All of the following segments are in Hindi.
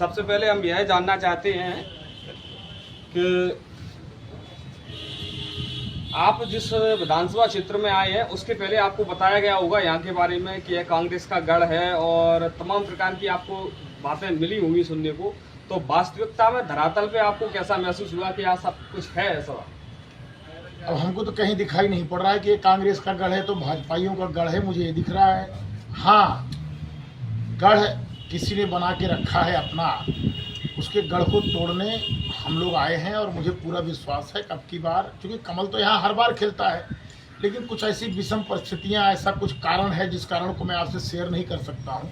सबसे पहले हम यह जानना चाहते हैं कि आप जिस विधानसभा क्षेत्र में आए हैं उसके पहले आपको बताया गया होगा यहाँ के बारे में कि यह कांग्रेस का गढ़ है और तमाम प्रकार की आपको बातें मिली होंगी सुनने को। तो वास्तविकता में धरातल पे आपको कैसा महसूस हुआ कि यहाँ सब कुछ है ऐसा? अब हमको तो कहीं दिखाई नहीं पड़ रहा है कि ये कांग्रेस का गढ़ है तो भाजपाइयों का गढ़ है, मुझे ये दिख रहा है। हाँ, गढ़ किसी ने बना के रखा है अपना, उसके गढ़ को तोड़ने हम लोग आए हैं और मुझे पूरा विश्वास है कि अब की बार, क्योंकि कमल तो यहाँ हर बार खिलता है, लेकिन कुछ ऐसी विषम परिस्थितियाँ, ऐसा कुछ कारण है जिस कारण को मैं आपसे शेयर नहीं कर सकता हूँ।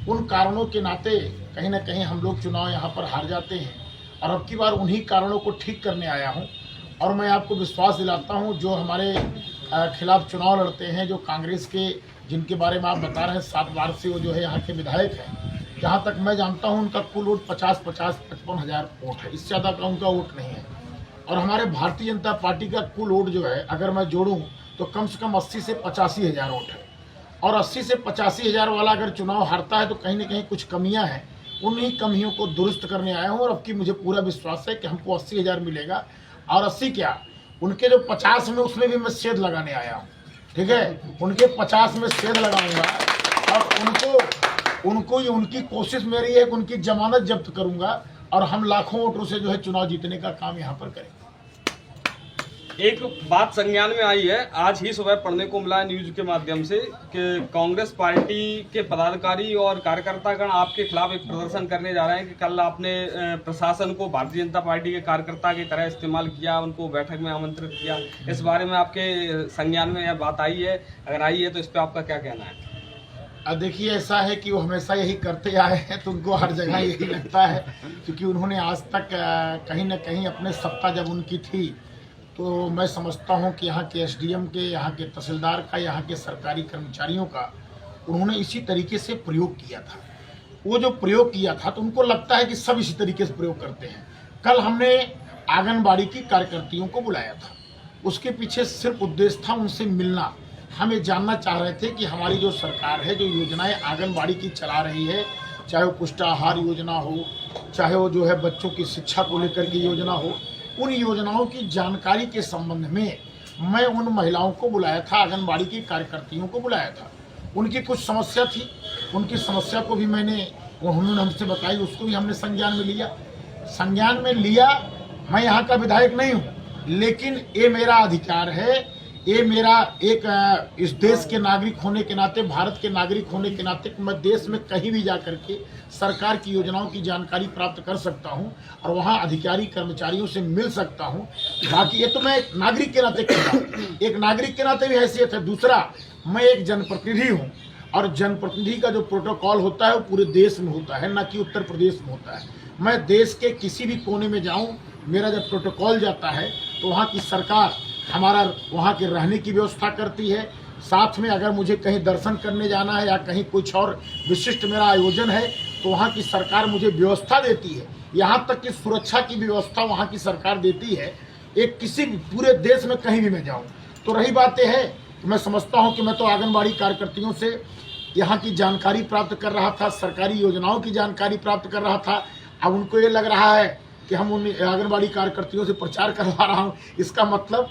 उन कारणों के नाते कहीं ना कहीं हम लोग चुनाव यहाँ पर हार जाते हैं और अब की बार उन्हीं कारणों को ठीक करने आया हूँ। और मैं आपको विश्वास दिलाता हूँ, जो हमारे खिलाफ चुनाव लड़ते हैं, जो कांग्रेस के, जिनके बारे में आप बता रहे हैं 7 बार से वो जो है यहाँ के विधायक हैं, जहाँ तक मैं जानता हूँ उनका कुल वोट 55 हज़ार वोट है, इससे ज़्यादा का उनका वोट नहीं है। और हमारे भारतीय जनता पार्टी का कुल वोट जो है अगर मैं जोड़ूँ तो कम से कम 80 से 85 हज़ार वोट है। और 80 से 85 हज़ार वाला अगर चुनाव हारता है तो कहीं ना कहीं कुछ कमियाँ हैं, उन्हीं कमियों को दुरुस्त करने आया हूँ। और अब की मुझे पूरा विश्वास है कि हमको 80 हज़ार मिलेगा। और 80 क्या, उनके जो 50 में उसमें भी मैं सेध लगाने आया हूँ, ठीक है, उनके 50 में सेध लगाऊंगा और उनको उनकी कोशिश मेरी है कि उनकी जमानत जब्त करूंगा और हम लाखों वोटों से जो है चुनाव जीतने का काम यहाँ पर करेंगे। एक बात संज्ञान में आई है, आज ही सुबह पढ़ने को मिला न्यूज के माध्यम से कि कांग्रेस पार्टी के पदाधिकारी और कार्यकर्तागण आपके खिलाफ एक प्रदर्शन करने जा रहे हैं कि कल आपने प्रशासन को भारतीय जनता पार्टी के कार्यकर्ता की तरह इस्तेमाल किया, उनको बैठक में आमंत्रित किया। इस बारे में आपके संज्ञान में यह बात आई है? अगर आई है तो इस पर आपका क्या कहना है? अब देखिए, ऐसा है कि वो हमेशा यही करते आए हैं तो उनको हर जगह यही लगता है, क्योंकि उन्होंने आज तक कहीं ना कहीं अपने सत्ता जब उनकी थी तो मैं समझता हूं कि यहाँ के एसडीएम के, यहाँ के तहसीलदार का, यहाँ के सरकारी कर्मचारियों का उन्होंने इसी तरीके से प्रयोग किया था। वो जो प्रयोग किया था तो उनको लगता है कि सब इसी तरीके से प्रयोग करते हैं। कल हमने आंगनबाड़ी की कार्यकर्तियों को बुलाया था, उसके पीछे सिर्फ उद्देश्य था उनसे मिलना। हम ये जानना चाह रहे थे कि हमारी जो सरकार है, जो योजनाएं आंगनबाड़ी की चला रही है, चाहे वो पुष्टाहार योजना हो, चाहे वो जो है बच्चों की शिक्षा को लेकर की योजना हो, उन योजनाओं की जानकारी के संबंध में मैं उन महिलाओं को बुलाया था, आंगनबाड़ी की कार्यकर्तियों को बुलाया था। उनकी कुछ समस्या थी, उनकी समस्या को भी उन्होंने हमसे बताई, उसको भी हमने संज्ञान में लिया। मैं यहाँ का विधायक नहीं हूँ, लेकिन ये मेरा अधिकार है, ये मेरा एक इस देश के नागरिक होने के नाते, भारत के नागरिक होने के नाते मैं देश में कहीं भी जाकर के सरकार की योजनाओं की जानकारी प्राप्त कर सकता हूं और वहां अधिकारी कर्मचारियों से मिल सकता हूं। बाकी ये तो मैं एक नागरिक के नाते कर रहा हूं, एक नागरिक के नाते भी हैसियत है। दूसरा, मैं एक जनप्रतिनिधि हूँ और जनप्रतिनिधि का जो प्रोटोकॉल होता है वो पूरे देश में होता है, न कि उत्तर प्रदेश में होता है। मैं देश के किसी भी कोने में जाऊँ, मेरा जब प्रोटोकॉल जाता है तो वहाँ की सरकार हमारा वहाँ के रहने की व्यवस्था करती है। साथ में अगर मुझे कहीं दर्शन करने जाना है या कहीं कुछ और विशिष्ट मेरा आयोजन है तो वहाँ की सरकार मुझे व्यवस्था देती है, यहाँ तक कि सुरक्षा की व्यवस्था वहाँ की सरकार देती है। एक किसी पूरे देश में कहीं भी मैं जाऊँ तो रही बात यह है कि मैं समझता हूँ कि मैं तो आंगनबाड़ी कार्यकर्तियों से यहाँ की जानकारी प्राप्त कर रहा था, सरकारी योजनाओं की जानकारी प्राप्त कर रहा था। अब उनको ये लग रहा है कि हम उन आंगनबाड़ी कार्यकर्तियों से प्रचार करवा रहा हूँ। इसका मतलब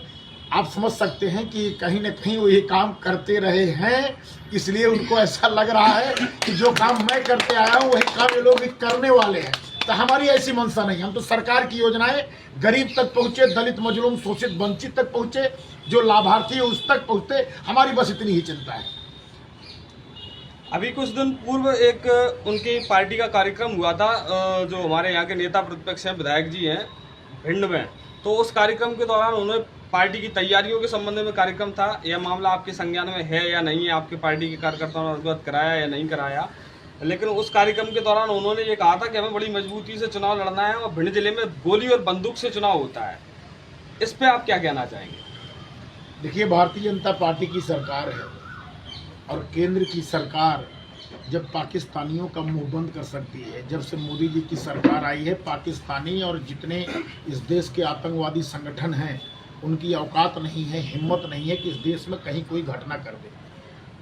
आप समझ सकते हैं कि कहीं ना कहीं वो ये काम करते रहे हैं, इसलिए उनको ऐसा लग रहा है कि जो काम मैं करते आया हूँ वही काम ये लोग भी करने वाले हैं। तो हमारी ऐसी मंशा नहीं, हम तो सरकार की योजनाएं गरीब तक पहुँचे, दलित, मजलूम, शोषित, वंचित तक पहुँचे, जो लाभार्थी है उस तक पहुँचते, हमारी बस इतनी ही चिंता है। अभी कुछ दिन पूर्व एक उनकी पार्टी का कार्यक्रम हुआ था, जो हमारे यहाँ के नेता प्रतिपक्ष हैं, विधायक जी हैं भिंड में, तो उस कार्यक्रम के दौरान उन्होंने पार्टी की तैयारियों के संबंध में कार्यक्रम था। यह मामला आपके संज्ञान में है या नहीं है? आपके पार्टी के कार्यकर्ताओं ने अवगत कराया या नहीं कराया? लेकिन उस कार्यक्रम के दौरान उन्होंने ये कहा था कि हमें बड़ी मजबूती से चुनाव लड़ना है और भिंड जिले में गोली और बंदूक से चुनाव होता है। इस पर आप क्या कहना चाहेंगे? देखिए, भारतीय जनता पार्टी की सरकार है और केंद्र की सरकार जब पाकिस्तानियों का मुंह बंद कर सकती है, जब से मोदी जी की सरकार आई है, पाकिस्तानी और जितने इस देश के आतंकवादी संगठन हैं उनकी औकात नहीं है, हिम्मत नहीं है कि इस देश में कहीं कोई घटना कर दे।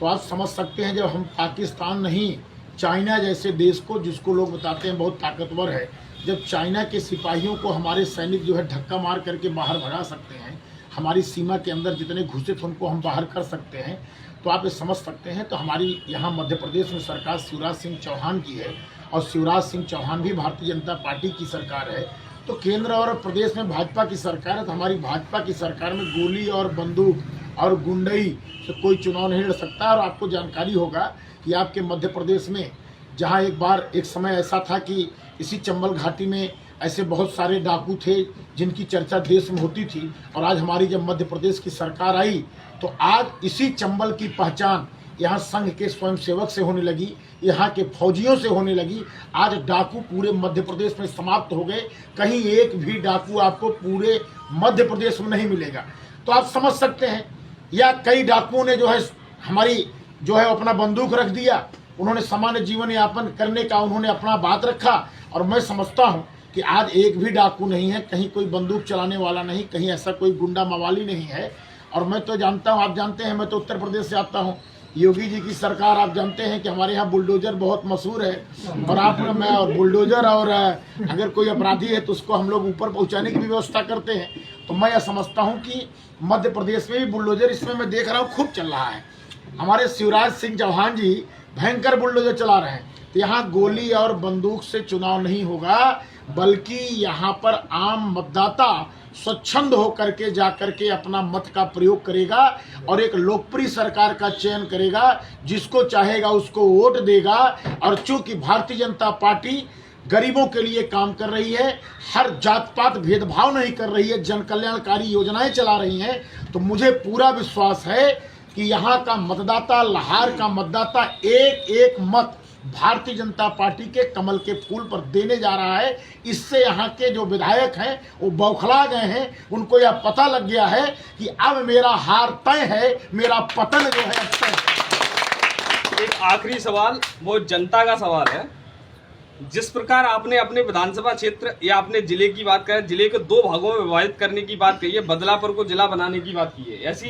तो आप समझ सकते हैं, जब हम पाकिस्तान नहीं चाइना जैसे देश को, जिसको लोग बताते हैं बहुत ताकतवर है, जब चाइना के सिपाहियों को हमारे सैनिक जो है धक्का मार करके बाहर भगा सकते हैं, हमारी सीमा के अंदर जितने घुसे थे उनको हम बाहर कर सकते हैं, तो आप ये समझ सकते हैं। तो हमारी यहाँ मध्य प्रदेश में सरकार शिवराज सिंह चौहान की है, और शिवराज सिंह चौहान भी भारतीय जनता पार्टी की सरकार है। तो केंद्र और प्रदेश में भाजपा की सरकार है, तो हमारी भाजपा की सरकार में गोली और बंदूक और गुंडई से कोई चुनाव नहीं लड़ सकता। और आपको जानकारी होगा कि आपके मध्य प्रदेश में जहाँ एक समय ऐसा था कि इसी चंबल घाटी में ऐसे बहुत सारे डाकू थे जिनकी चर्चा देश में होती थी, और आज हमारी जब मध्य प्रदेश की सरकार आई तो आज इसी चंबल की पहचान यहाँ संघ के स्वयंसेवक से होने लगी, यहाँ के फौजियों से होने लगी। आज डाकू पूरे मध्य प्रदेश में समाप्त हो गए, कहीं एक भी डाकू आपको पूरे मध्य प्रदेश में नहीं मिलेगा। तो आप समझ सकते हैं, या कई डाकुओं ने जो है हमारी जो है अपना बंदूक रख दिया, उन्होंने सामान्य जीवन यापन करने का उन्होंने अपना बात रखा। और मैं समझता हूँ कि आज एक भी डाकू नहीं है, कहीं कोई बंदूक चलाने वाला नहीं, कहीं ऐसा कोई गुंडा मवाली नहीं है। और मैं तो जानता हूँ, आप जानते हैं, मैं तो उत्तर प्रदेश से आता हूँ, योगी जी की सरकार, आप जानते हैं कि हमारे यहाँ बुलडोजर बहुत मशहूर है। और आप मैं और बुलडोजर, और अगर कोई अपराधी है तो उसको हम लोग ऊपर पहुँचाने की भी व्यवस्था करते हैं। तो मैं यह समझता हूँ कि मध्य प्रदेश में भी बुलडोजर इसमें मैं देख रहा हूँ खूब चल रहा है। हमारे शिवराज सिंह चौहान जी भयंकर बुलडोजर चला रहे हैं। तो यहाँ गोली और बंदूक से चुनाव नहीं होगा, बल्कि यहाँ पर आम मतदाता स्वच्छंद होकर के जाकर के अपना मत का प्रयोग करेगा और एक लोकप्रिय सरकार का चयन करेगा, जिसको चाहेगा उसको वोट देगा। और चूंकि भारतीय जनता पार्टी गरीबों के लिए काम कर रही है, हर जात पात भेदभाव नहीं कर रही है, जन कल्याणकारी योजनाएं चला रही हैं, तो मुझे पूरा विश्वास है कि यहाँ का मतदाता, लाहौर का मतदाता एक एक मत भारतीय जनता पार्टी के कमल के फूल पर देने जा रहा है। इससे यहाँ के जो विधायक हैं वो बौखला गए हैं, उनको यह पता लग गया है कि अब मेरा हार तय है, मेरा पतन जो है अब तय है। एक आखिरी सवाल, वो जनता का सवाल है। जिस प्रकार आपने अपने विधानसभा क्षेत्र या अपने जिले की बात करें, जिले को 2 भागों में विभाजित करने की बात कही है, बदलापुर को जिला बनाने की बात की है, ऐसी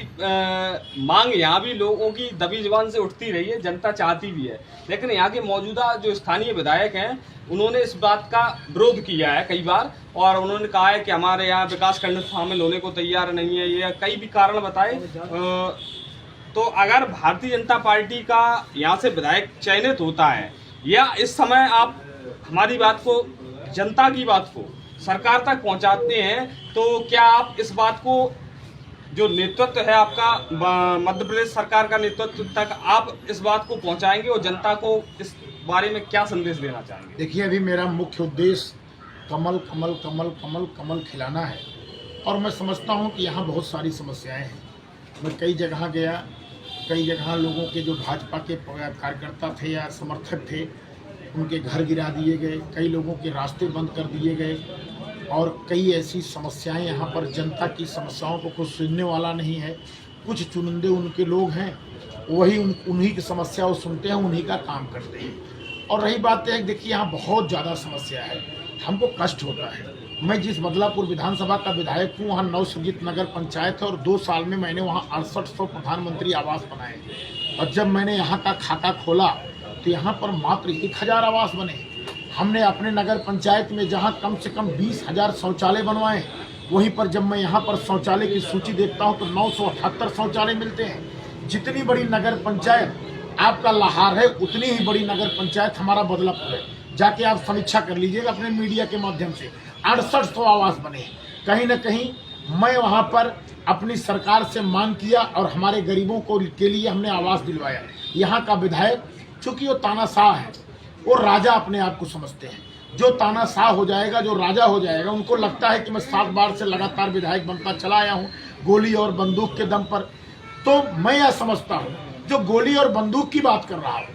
मांग यहाँ भी लोगों की दबी जुबान से उठती रही है, जनता चाहती भी है। लेकिन यहाँ के मौजूदा जो स्थानीय विधायक हैं उन्होंने इस बात का विरोध किया है कई बार, और उन्होंने कहा है कि हमारे यहाँ विकास खंड शामिल होने को तैयार नहीं है, ये कई भी कारण बताए। तो अगर भारतीय जनता पार्टी का यहाँ से विधायक चयनित होता है, या इस समय आप हमारी बात को, जनता की बात को सरकार तक पहुंचाते हैं, तो क्या आप इस बात को, जो नेतृत्व है आपका मध्य प्रदेश सरकार का नेतृत्व तक, आप इस बात को पहुंचाएंगे और जनता को इस बारे में क्या संदेश देना चाहेंगे? देखिए, अभी मेरा मुख्य उद्देश्य कमल कमल कमल कमल कमल खिलाना है, और मैं समझता हूं कि यहाँ बहुत सारी समस्याएं हैं। मैं कई जगह गया, कई जगह लोगों के जो भाजपा के कार्यकर्ता थे या समर्थक थे, उनके घर गिरा दिए गए, कई लोगों के रास्ते बंद कर दिए गए, और कई ऐसी समस्याएं यहाँ पर, जनता की समस्याओं को कुछ सुनने वाला नहीं है। कुछ चुनिंदे उनके लोग हैं, वही उन्हीं की समस्या वो सुनते हैं, उन्हीं का काम करते हैं। और रही बात है, देखिए यहाँ बहुत ज़्यादा समस्या है, हमको कष्ट होता है। मैं जिस बदलापुर विधानसभा का विधायक हूँ, वहाँ नवसृजित नगर पंचायत है, और 2 साल में मैंने वहाँ 6800 प्रधानमंत्री आवास बनाए। और जब मैंने यहाँ का खाता खोला तो यहाँ पर मात्र 1000 आवास बने। हमने अपने नगर पंचायत में जहाँ कम से कम 20,000 शौचालय बनवाए, वहीं पर जब मैं यहाँ पर शौचालय की सूची देखता हूँ तो 978 शौचालय मिलते हैं। जितनी बड़ी नगर पंचायत आपका लाहौर है, उतनी ही बड़ी नगर पंचायत हमारा बदलापुर है। जाके आप समीक्षा कर लीजिएगा अपने मीडिया के माध्यम से, 6800 आवास बने। कहीं ना कहीं मैं वहाँ पर अपनी सरकार से मांग किया और हमारे गरीबों को के लिए हमने आवास दिलवाया। यहाँ का विधायक, चूँकि वो तानाशाह है, वो राजा अपने आप को समझते हैं। जो तानाशाह हो जाएगा, जो राजा हो जाएगा, उनको लगता है कि मैं 7 बार से लगातार विधायक बनता चला आया हूँ गोली और बंदूक के दम पर। तो मैं यह समझता हूँ, जो गोली और बंदूक की बात कर रहा हो,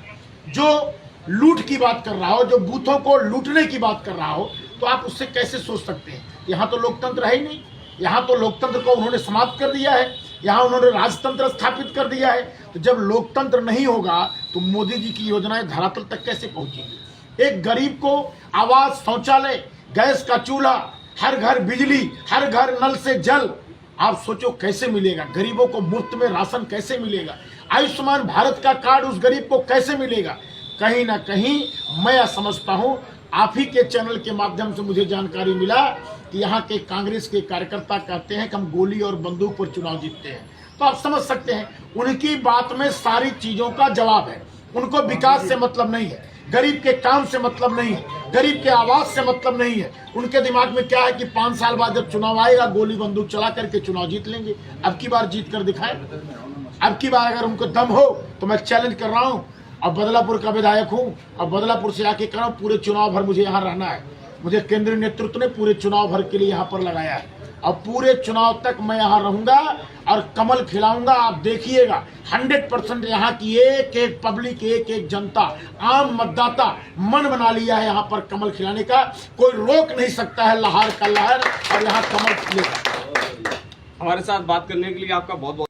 जो लूट की बात कर रहा हो, जो बूथों को लूटने की बात कर रहा हो, तो आप उससे कैसे सोच सकते हैं? यहाँ तो लोकतंत्र है ही नहीं। यहाँ तो लोकतंत्र को उन्होंने समाप्त कर दिया है, यहाँ उन्होंने राजतंत्र स्थापित कर दिया है। तो जब लोकतंत्र नहीं होगा तो मोदी जी की योजनाएं धरातल तक कैसे पहुंचेंगी? एक गरीब को आवास, शौचालय, गैस का चूल्हा, हर घर बिजली, हर घर नल से जल, आप सोचो कैसे मिलेगा? गरीबों को मुफ्त में राशन कैसे मिलेगा? आयुष्मान भारत का कार्ड उस गरीब को कैसे मिलेगा? कहीं ना कहीं मैं यह समझता हूं, आप ही के चैनल के माध्यम से मुझे जानकारी मिला कि यहाँ के कांग्रेस के कार्यकर्ता कहते हैं कि हम गोली और बंदूक पर चुनाव जीतते हैं। तो आप समझ सकते हैं उनकी बात में सारी चीजों का जवाब है। उनको विकास से मतलब नहीं है, गरीब के काम से मतलब नहीं है, गरीब के आवाज से मतलब नहीं है। उनके दिमाग में क्या है कि 5 साल बाद जब चुनाव आएगा गोली बंदूक चला करके चुनाव जीत लेंगे। अब की बार जीत कर दिखाएं। अब की बार अगर उनको दम हो तो मैं चैलेंज कर रहा हूं, अब बदलापुर का विधायक हूं, अब बदलापुर से आके कह रहा हूं पूरे चुनाव भर मुझे यहाँ रहना है। मुझे केंद्रीय नेतृत्व ने पूरे चुनाव भर के लिए यहाँ पर लगाया है। अब पूरे चुनाव तक मैं यहाँ रहूंगा और कमल खिलाऊंगा। आप देखिएगा 100% यहाँ की एक एक पब्लिक, एक एक जनता, आम मतदाता मन बना लिया है यहाँ पर कमल खिलाने का। कोई रोक नहीं सकता है लहर का लहर, और यहाँ कमल खिलेगा। हमारे साथ बात करने के लिए आपका बहुत बहुत